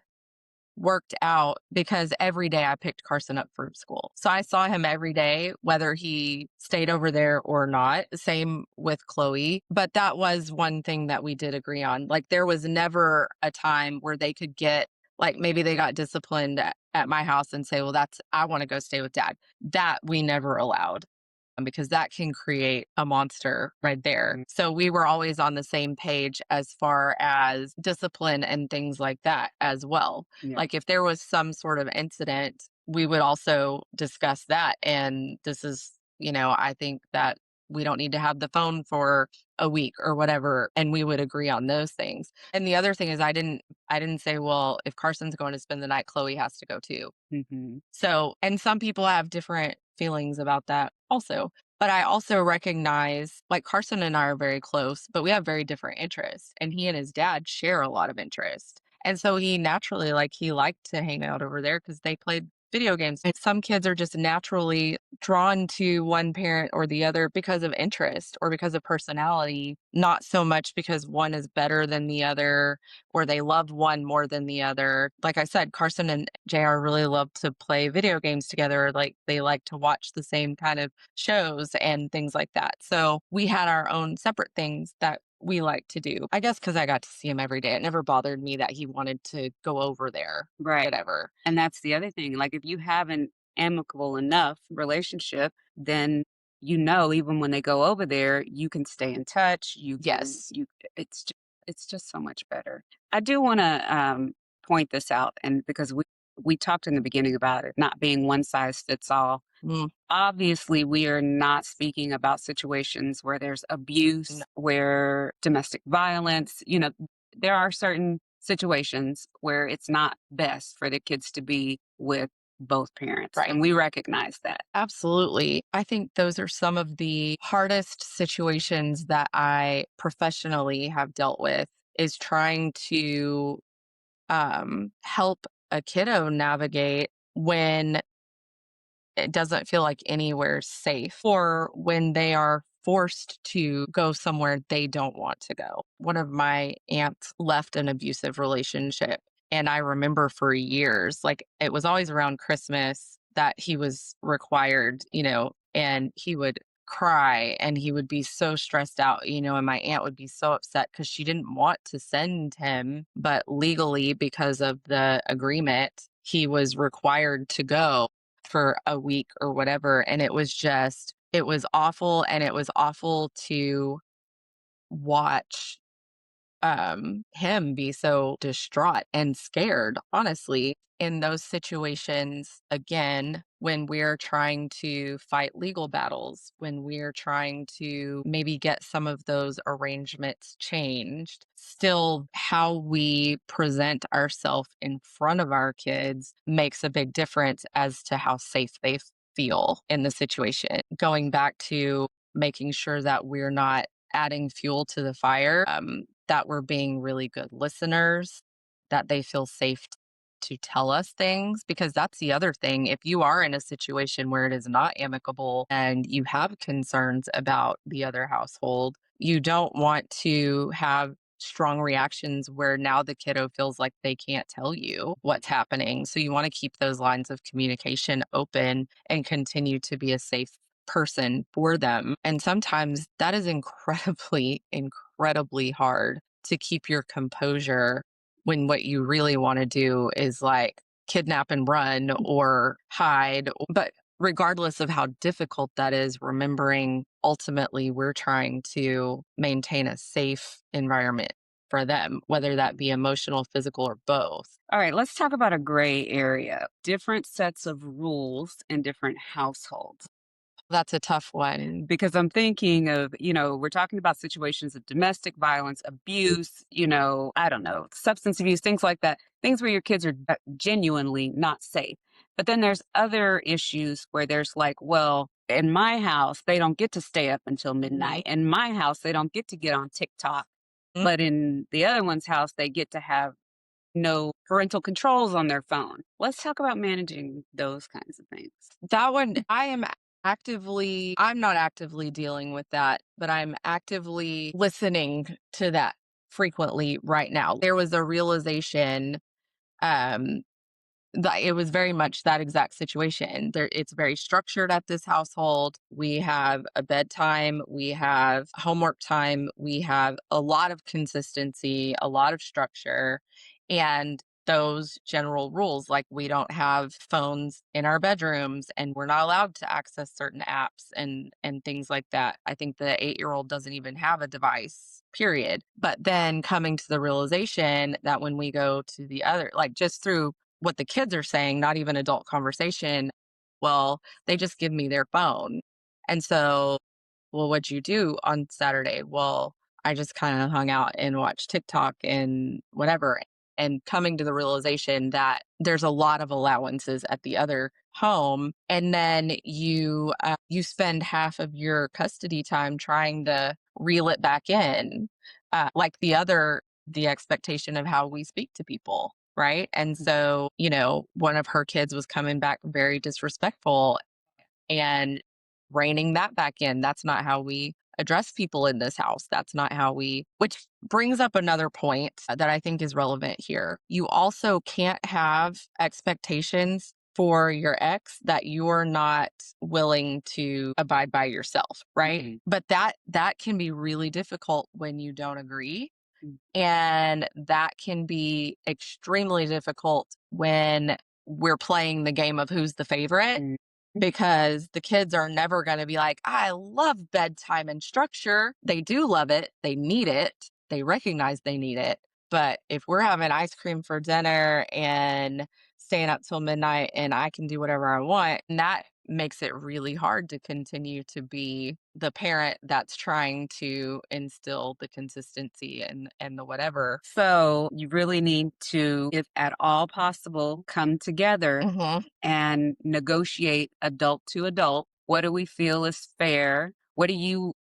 S1: worked out because every day I picked Carson up from school. So I saw him every day, whether he stayed over there or not. Same with Chloe. But that was one thing that we did agree on. Like there was never a time where they could get, like maybe they got disciplined at my house and say, well, I want to go stay with dad. That we never allowed because that can create a monster right there.
S2: Mm,
S1: So we were always on the same page as far as discipline and things like that as well.
S2: yeah.
S1: Like if there was some sort of incident, we would also discuss that. And this is, I think that we don't need to have the phone for a week or whatever. And we would agree on those things. And the other thing is I didn't say, well, if Carson's going to spend the night, Chloe has to go too.
S2: Hmm.
S1: So, and some people have different feelings about that also. But I also recognize like Carson and I are very close, but we have very different interests. And he and his dad share a lot of interest. And so he naturally, like, he liked to hang out over there because they played video games. And some kids are just naturally drawn to one parent or the other because of interest or because of personality, not so much because one is better than the other or they love one more than the other. Like I said, Carson and JR really love to play video games together. Like they like to watch the same kind of shows and things like that. So we had our own separate things that we like to do. I guess because I got to see him every day. It never bothered me that he wanted to go over there,
S2: Right.
S1: whatever.
S2: And that's the other thing. Like if you have an amicable enough relationship, then even when they go over there, you can stay in touch.
S1: Yes.
S2: It's just so much better. I do want to point this out, and because we talked in the beginning about it not being one size fits all.
S1: Mm,
S2: Obviously, we are not speaking about situations where there's
S1: no,
S2: abuse, where domestic violence, there are certain situations where it's not best for the kids to be with both parents.
S1: right.
S2: And we recognize that.
S1: Absolutely. I think those are some of the hardest situations that I professionally have dealt with is trying to help a kiddo navigate when it doesn't feel like anywhere's safe or when they are forced to go somewhere they don't want to go. One of my aunts left an abusive relationship. And I remember for years, like it was always around Christmas that he was required, and he would cry and he would be so stressed out, and my aunt would be so upset because she didn't want to send him, but legally, because of the agreement, he was required to go for a week or whatever, and it was awful, and it was awful to watch him be so distraught and scared, honestly. In those situations, again, when we're trying to fight legal battles, when we're trying to maybe get some of those arrangements changed, still how we present ourselves in front of our kids makes a big difference as to how safe they feel in the situation. Going back to making sure that we're not adding fuel to the fire, that we're being really good listeners, that they feel safe to tell us things. Because that's the other thing. If you are in a situation where it is not amicable and you have concerns about the other household, you don't want to have strong reactions where now the kiddo feels like they can't tell you what's happening. So you want to keep those lines of communication open and continue to be a safe person for them. And sometimes that is incredibly, incredibly hard to keep your composure when what you really want to do is like kidnap and run or hide. But regardless of how difficult that is, remembering ultimately we're trying to maintain a safe environment for them, whether that be emotional, physical, or both.
S2: All right, let's talk about a gray area. Different sets of rules in different households.
S1: That's a tough one.
S2: Because I'm thinking of, we're talking about situations of domestic violence, abuse, I don't know, substance abuse, things like that, things where your kids are genuinely not safe. But then there's other issues where there's like, well, in my house, they don't get to stay up until midnight. In my house, they don't get to get on TikTok.
S1: Mhm.
S2: But in the other one's house, they get to have no parental controls on their phone. Let's talk about managing those kinds of things.
S1: That one, I'm not actively dealing with that, but I'm actively listening to that frequently right now. There was a realization, um, it was very much that exact situation. It's very structured at this household. We have a bedtime, we have homework time, we have a lot of consistency, a lot of structure, and those general rules like we don't have phones in our bedrooms and we're not allowed to access certain apps and things like that. I think the 8-year-old doesn't even have a device, period. But then coming to the realization that when we go to the other, like just through what the kids are saying, not even adult conversation. Well, they just give me their phone. And so, well, what'd you do on Saturday? Well, I just kind of hung out and watched TikTok and whatever. And coming to the realization that there's a lot of allowances at the other home, and then you spend half of your custody time trying to reel it back in, like the expectation of how we speak to people. Right. And so, one of her kids was coming back very disrespectful and reining that back in. That's not how we address people in this house. That's not how which brings up another point that I think is relevant here. You also can't have expectations for your ex that you're not willing to abide by yourself, right? But that can be really difficult when you don't agree, and that can be extremely difficult when we're playing the game of who's the favorite, because the kids are never going to be like, I love bedtime and structure. They do love it. They need it. They recognize they need it. But if we're having ice cream for dinner and staying up till midnight and I can do whatever I want, and that makes it really hard to continue to be the parent that's trying to instill the consistency and the whatever.
S2: So you really need to, if at all possible, come together
S1: Mhm.
S2: and negotiate adult to adult. What do we feel is fair? What do you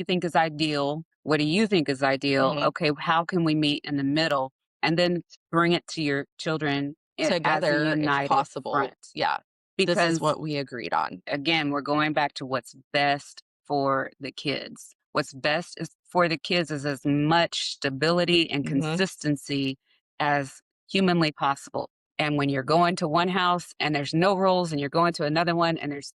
S2: think is ideal? What do you think is ideal?
S1: Mhm.
S2: Okay, how can we meet in the middle? And then bring it to your children as a
S1: Together if
S2: united
S1: possible.
S2: front.
S1: Yeah. This is
S2: Because
S1: what we agreed on.
S2: again, we're going back to what's best for the kids. What's best is for the kids is as much stability and
S1: Mhm.
S2: consistency as humanly possible. And when you're going to one house and there's no rules and you're going to another one and there's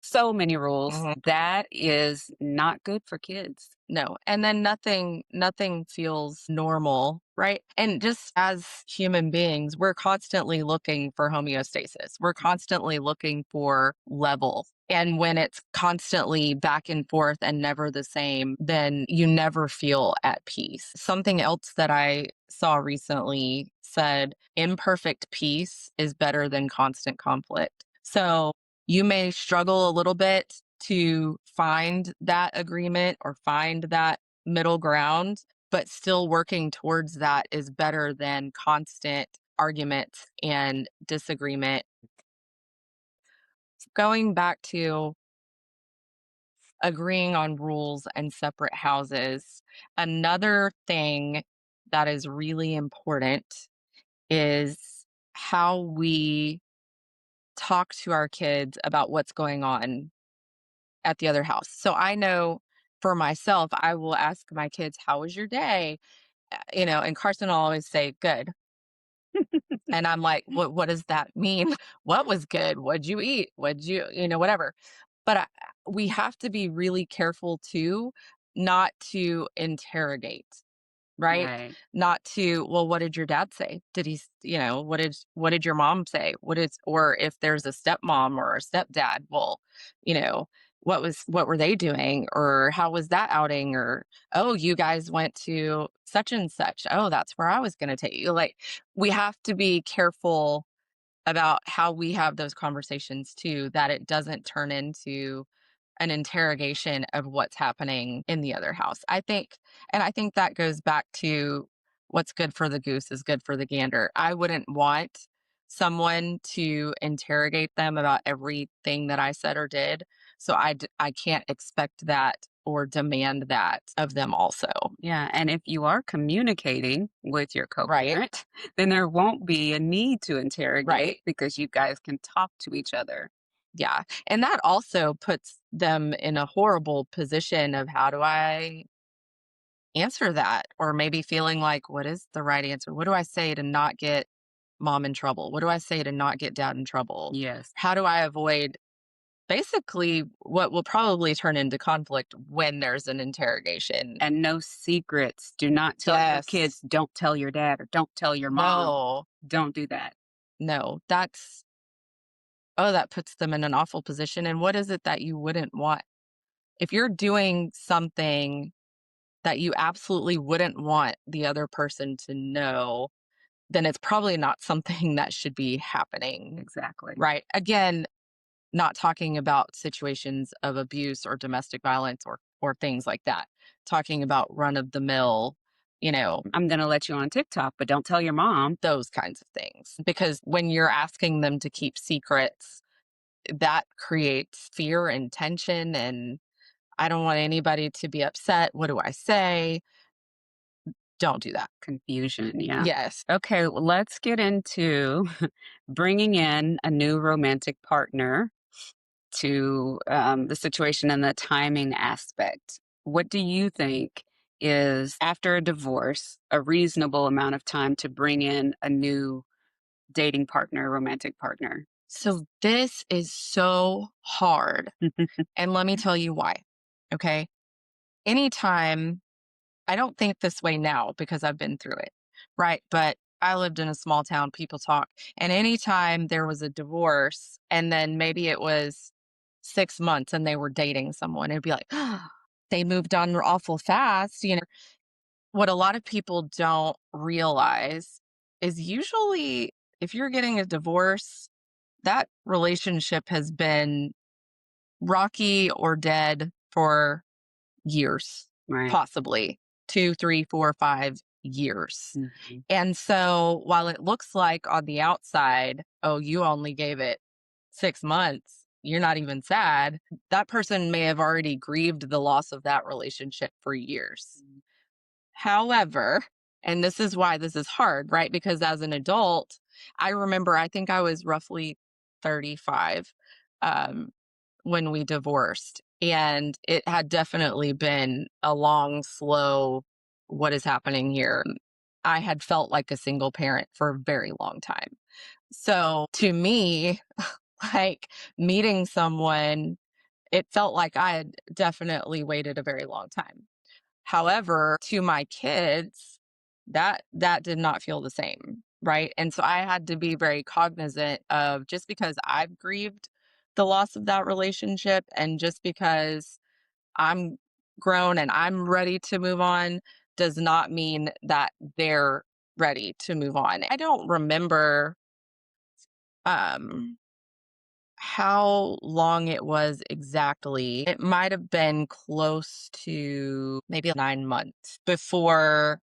S2: So many rules.
S1: Mhm.
S2: That is not good for kids.
S1: No, and then nothing feels normal, right? And just as human beings, we're constantly looking for homeostasis. We're constantly looking for level. And when it's constantly back and forth and never the same, then you never feel at peace. Something else that I saw recently said imperfect peace is better than constant conflict. So you may struggle a little bit to find that agreement or find that middle ground, but still working towards that is better than constant arguments and disagreement. Going back to agreeing on rules and separate houses, another thing that is really important is how we talk to our kids about what's going on at the other house. So I know for myself, I will ask my kids, "How was your day?" And Carson will always say, "Good." And I'm like, "What does that mean? What was good? What'd you eat? What'd whatever." But we have to be really careful too, not to interrogate. Right?
S2: Right.
S1: Not to, well, what did your dad say? Did he, what did your mom say? Or if there's a stepmom or a stepdad, well, you know, what were they doing? Or how was that outing? Or, oh, you guys went to such and such. Oh, that's where I was going to take you. Like, we have to be careful about how we have those conversations too, that it doesn't turn into an interrogation of what's happening in the other house. I think that goes back to what's good for the goose is good for the gander. I wouldn't want someone to interrogate them about everything that I said or did. So I can't expect that or demand that of them also.
S2: Yeah, and if you are communicating with your
S1: Right.
S2: co-parent, then there won't be a need to
S1: Right.
S2: interrogate because you guys can talk to each other.
S1: Yeah. And that also puts them in a horrible position of how do I answer that? Or maybe feeling like, what is the right answer? What do I say to not get mom in trouble? What do I say to not get dad in trouble?
S2: Yes.
S1: How do I avoid basically what will probably turn into conflict when there's an interrogation?
S2: And no secrets. Do not tell your
S1: Yes.
S2: kids, don't tell your dad or don't tell your mom.
S1: No,
S2: Don't do that.
S1: no, that puts them in an awful position. And what is it that you wouldn't want? If you're doing something that you absolutely wouldn't want the other person to know, then it's probably not something that should be happening,
S2: Exactly.
S1: right? Again, not talking about situations of abuse or domestic violence or things like that. Talking about run of the mill, you know,
S2: I'm going to let you on TikTok, but don't tell your mom.
S1: those kinds of things. Because when you're asking them to keep secrets, that creates fear and tension and I don't want anybody to be upset. What do I say? Don't do that.
S2: Confusion. Yeah.
S1: Yes.
S2: Okay, well, let's get into bringing in a new romantic partner to the situation and the timing aspect. What do you think is, after a divorce, a reasonable amount of time to bring in a new dating partner, romantic partner?
S1: So this is so hard. And let me tell you why. Okay. Anytime, I don't think this way now because I've been through it. Right. But I lived in a small town, people talk. And anytime there was a divorce and then maybe it was 6 months and they were dating someone, it'd be like, they moved on awful fast. What a lot of people don't realize is usually if you're getting a divorce, that relationship has been rocky or dead for years,
S2: Right.
S1: possibly 2, 3, 4, 5 years.
S2: Mhm.
S1: And so while it looks like on the outside, oh, you only gave it 6 months, you're not even sad. That person may have already grieved the loss of that relationship for years. However, and this is why this is hard, right? Because as an adult, I remember I think I was roughly 35 um, when we divorced. And it had definitely been a long, slow, what is happening here? I had felt like a single parent for a very long time. So to me, like meeting someone it felt like I had definitely waited a very long time. However, to my kids, that did not feel the same, right? And so I had to be very cognizant of, just because I've grieved the loss of that relationship and just because I'm grown and I'm ready to move on does not mean that they're ready to move on. I don't remember um how long it was exactly. It might have been close to maybe 9 months before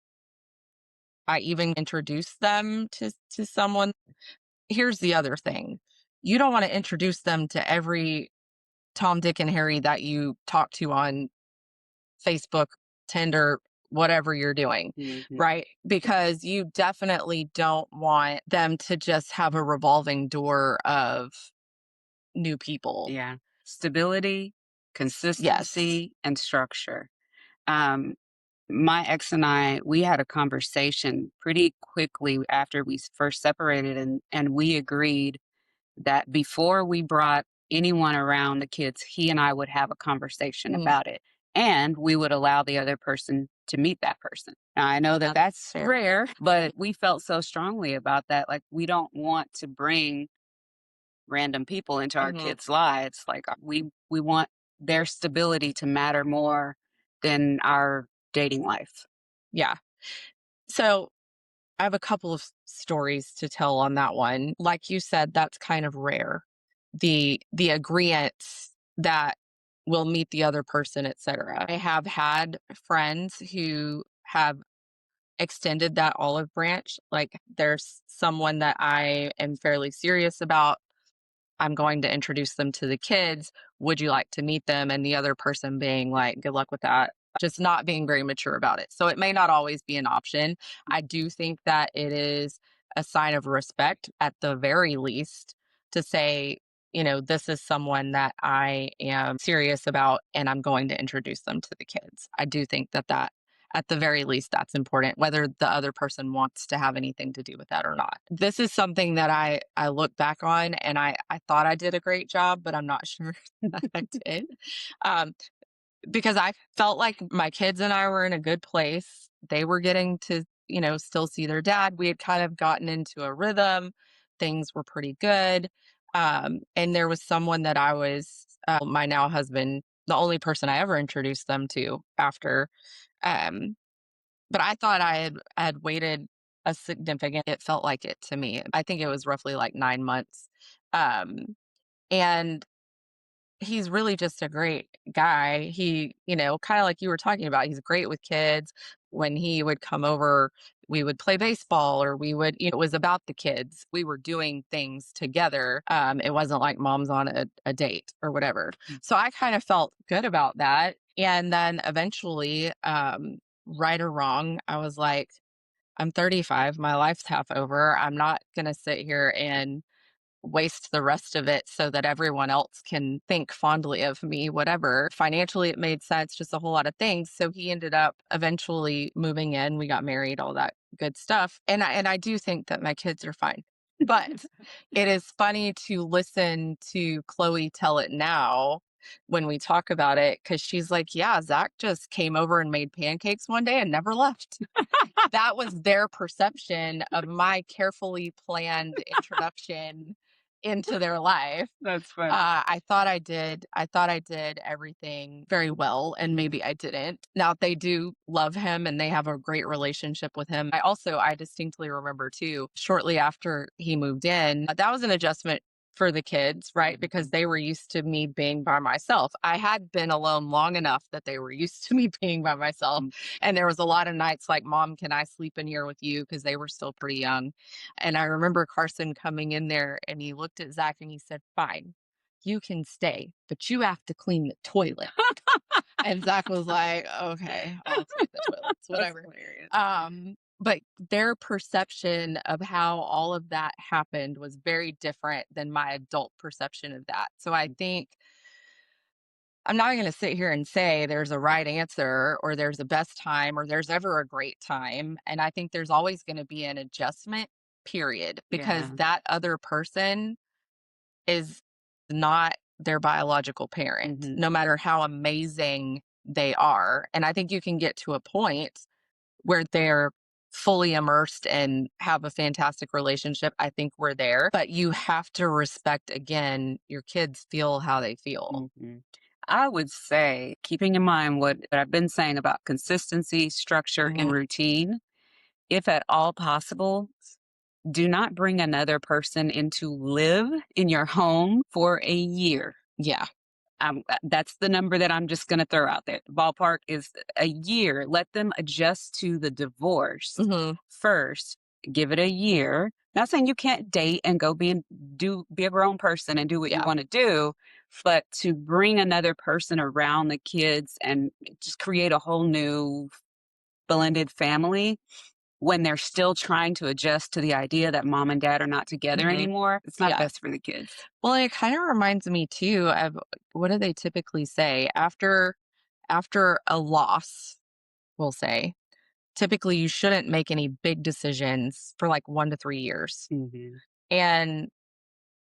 S1: I even introduced them to someone. Here's the other thing. You don't wanna introduce them to every Tom, Dick, and Harry that you talk to on Facebook, Tinder, whatever you're doing,
S2: Mhm.
S1: right? Because you definitely don't want them to just have a revolving door of new people.
S2: Yeah. Stability,
S1: Yes.
S2: consistency, and structure. Um, my ex and I, we had a conversation pretty quickly after we first separated, and we agreed that before we brought anyone around the kids, he and I would have a conversation
S1: Mhm.
S2: about it, and we would allow the other person to meet that person. Now, I know that
S1: That's
S2: that's
S1: fair.
S2: rare, but we felt so strongly about that. Like, we don't want to bring random people into our
S1: Mhm.
S2: kids' lives. Like, we want their stability to matter more than our dating life.
S1: Yeah. So, I have a couple of stories to tell on that one. Like you said, that's kind of rare. The agreeance that we'll meet the other person, etcetera. I have had friends who have extended that olive branch. Like, there's someone that I am fairly serious about. I'm going to introduce them to the kids. Would you like to meet them? And the other person being like, good luck with that. Just not being very mature about it. So it may not always be an option. I do think that it is a sign of respect at the very least to say, this is someone that I am serious about and I'm going to introduce them to the kids. I do think that at the very least, that's important, whether the other person wants to have anything to do with that or not. This is something that I look back on and I thought I did a great job, but I'm not sure that I did. Um, because I felt like my kids and I were in a good place. They were getting to, still see their dad. We had kind of gotten into a rhythm. Things were pretty good. And there was someone that I was, my now husband, the only person I ever introduced them to after. Um, but I thought I had waited a significant, it felt like it to me. I think it was roughly like 9 months. Um, and he's really just a great guy. He, kinda like you were talking about, he's great with kids. When he would come over, we would play baseball or we would, it was about the kids. We were doing things together. It wasn't like mom's on a date or whatever. So I kind of felt good about that. And then eventually, right or wrong, I was like, I'm 35, my life's half over. I'm not gonna sit here and waste the rest of it so that everyone else can think fondly of me, whatever. Financially, it made sense, just a whole lot of things. So he ended up eventually moving in. We got married, all that good stuff. And I do think that my kids are fine. But it is funny to listen to Chloe tell it now when we talk about it, because she's like, yeah, Zach just came over and made pancakes one day and never left. That was their perception of my carefully planned introduction into their life.
S2: That's fun.
S1: I thought I did everything very well, and maybe I didn't. Now they do love him and they have a great relationship with him. I distinctly remember too, shortly after he moved in, that was an adjustment for the kids, right? Because they were used to me being by myself. I had been alone long enough that they were used to me being by myself. And there was a lot of nights like, Mom, can I sleep in here with you? Because they were still pretty young. And I remember Carson coming in there and he looked at Zach and he said, fine, you can stay, but you have to clean the toilet. And Zach was like, okay, I'll clean the toilets,
S2: That's
S1: whatever.
S2: hilarious.
S1: But their perception of how all of that happened was very different than my adult perception of that. So I think I'm not going to sit here and say there's a right answer or there's a best time or there's ever a great time. And I think there's always going to be an adjustment period because
S2: Yeah.
S1: that other person is not their biological parent,
S2: Mhm.
S1: no matter how amazing they are. And I think you can get to a point where they're fully immersed and have a fantastic relationship. I think we're there, but you have to respect, again, your kids feel how they feel.
S2: Mhm. I would say, keeping in mind what I've been saying about consistency, structure, and
S1: Mhm.
S2: routine, if at all possible, do not bring another person in to live in your home for a year.
S1: Yeah.
S2: That's the number that I'm just going to throw out there. The ballpark is a year. Let them adjust to the divorce
S1: Mhm.
S2: first. Give it a year. Not saying you can't date and go be a grown person and do what you
S1: Yeah.
S2: want to do, but to bring another person around the kids and just create a whole new blended family when they're still trying to adjust to the idea that mom and dad are not together
S1: Mhm.
S2: anymore, it's not
S1: Yeah.
S2: best for the kids.
S1: Well, it kind of reminds me too of what do they typically say after a loss, we'll say. Typically you shouldn't make any big decisions for like 1 to 3 years.
S2: Mhm.
S1: And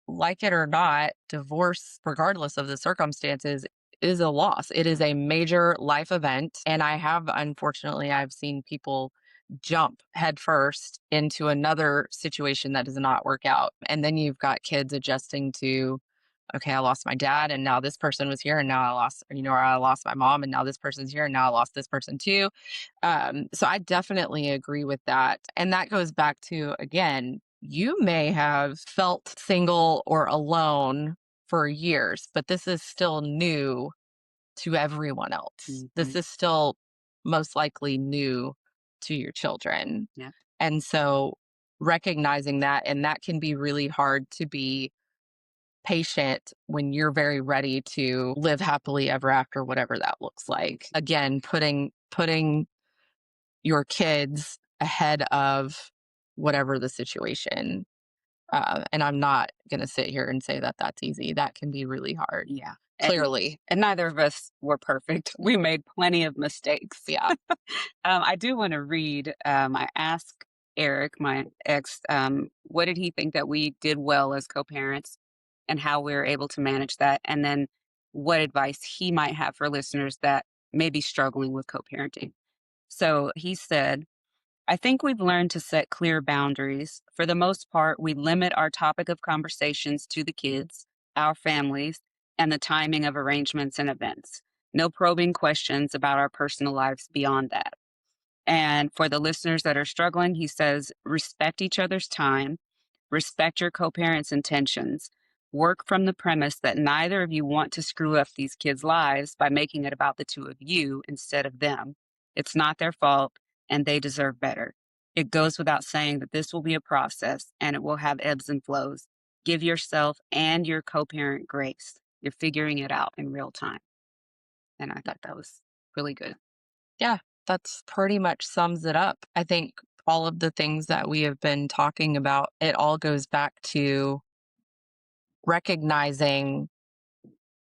S1: like it or not, divorce, regardless of the circumstances, is a loss. It is a major life event. And unfortunately, I've seen people jump headfirst into another situation that does not work out. And then you've got kids adjusting to, okay, I lost my dad and now this person was here and now I lost, or I lost my mom and now this person's here and now I lost this person too. So I definitely agree with that. And that goes back to, again, you may have felt single or alone for years, but this is still new to everyone else. This
S2: Mhm.
S1: is still most likely new to your children.
S2: Yeah.
S1: And so recognizing that, and that can be really hard to be patient when you're very ready to live happily ever after, whatever that looks like. Again, putting your kids ahead of whatever the situation. And I'm not going to sit here and say that that's easy. That can be really hard,
S2: Yeah.
S1: clearly.
S2: And neither of us were perfect. We made plenty of mistakes.
S1: Yeah.
S2: I do want to read. I asked Eric, my ex, what did he think that we did well as co parents and how we were able to manage that? And then what advice he might have for listeners that may be struggling with co parenting. So he said, I think we've learned to set clear boundaries. For the most part, we limit our topic of conversations to the kids, our families, and the timing of arrangements and events. No probing questions about our personal lives beyond that. And for the listeners that are struggling, he says, respect each other's time, respect your co parent's intentions, work from the premise that neither of you want to screw up these kids' lives by making it about the two of you instead of them. It's not their fault, and they deserve better. It goes without saying that this will be a process and it will have ebbs and flows. Give yourself and your co parent grace. You're figuring it out in real time. And I thought that was really good.
S1: Yeah. That's pretty much sums it up. I think all of the things that we have been talking about, it all goes back to recognizing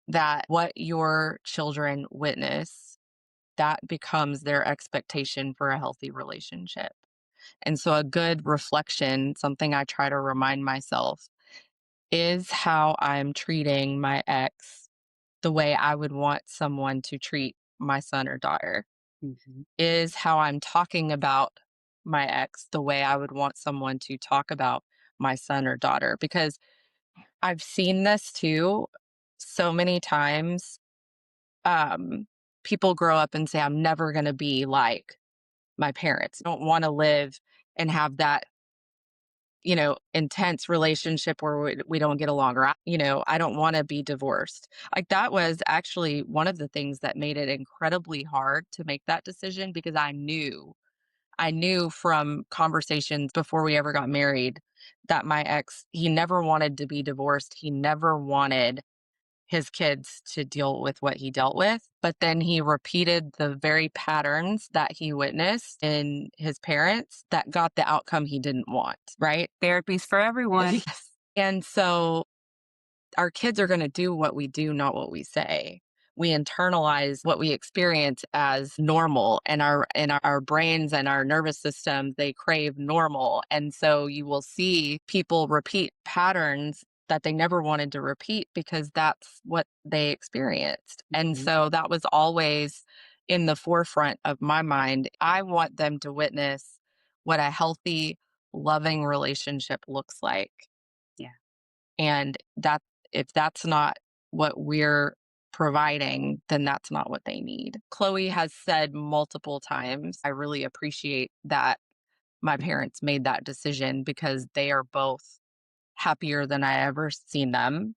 S1: that what your children witness, that becomes their expectation for a healthy relationship. And so, a good reflection, something I try to remind myself, is how I'm treating my ex the way I would want someone to treat my son or daughter?
S2: Mhm.
S1: Is how I'm talking about my ex the way I would want someone to talk about my son or daughter? Because I've seen this too so many times. Um, People grow up and say, I'm never going to be like my parents. I don't want to live and have that intense relationship where we don't get along, or, I don't want to be divorced. Like that was actually one of the things that made it incredibly hard to make that decision because I knew from conversations before we ever got married that my ex, he never wanted to be divorced. He never wanted his kids to deal with what he dealt with. But then he repeated the very patterns that he witnessed in his parents that got the outcome he didn't want, right?
S2: Therapy's for everyone.
S1: Yes. And so our kids are going to do what we do, not what we say. We internalize what we experience as normal, and our brains and our nervous system, they crave normal. And so you will see people repeat patterns that they never wanted to repeat because that's what they experienced. And
S2: Mhm.
S1: so that was always in the forefront of my mind. I want them to witness what a healthy, loving relationship looks like.
S2: Yeah.
S1: And that if that's not what we're providing, then that's not what they need. Chloe has said multiple times, I really appreciate that my parents made that decision because they are both happier than I ever seen them.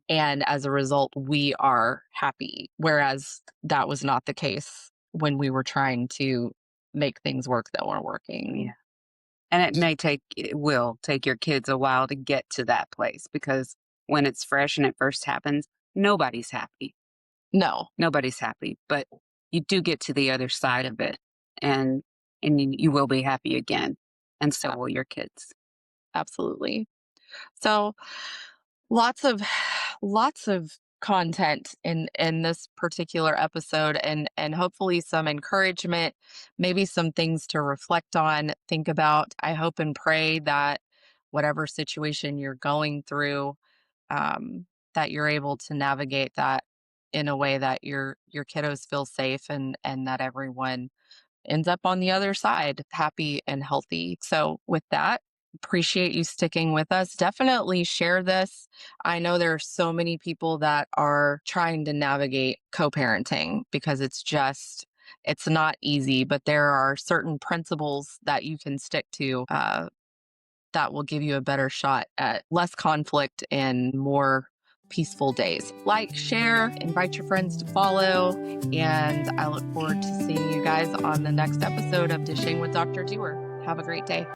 S1: And as a result, we are happy. Whereas that was not the case when we were trying to make things work that weren't working.
S2: Yeah. And it will take your kids a while to get to that place because when it's fresh and it first happens, nobody's happy.
S1: No,
S2: Nobody's happy, but you do get to the other side of it and you will be happy again. And so
S1: a-
S2: will your kids.
S1: absolutely. So lots of lots of content in this particular episode, and hopefully some encouragement, maybe some things to reflect on, think about. I hope and pray that whatever situation you're going through, that you're able to navigate that in a way that your kiddos feel safe, and that everyone ends up on the other side happy and healthy. So, with that, appreciate you sticking with us. Definitely share this. I know there are so many people that are trying to navigate co parenting because it's not easy, but there are certain principles that you can stick to that will give you a better shot at less conflict and more peaceful days. Like, share, invite your friends to follow, and I look forward to seeing you guys on the next episode of Dishing with Dr. Duer. Have a great day.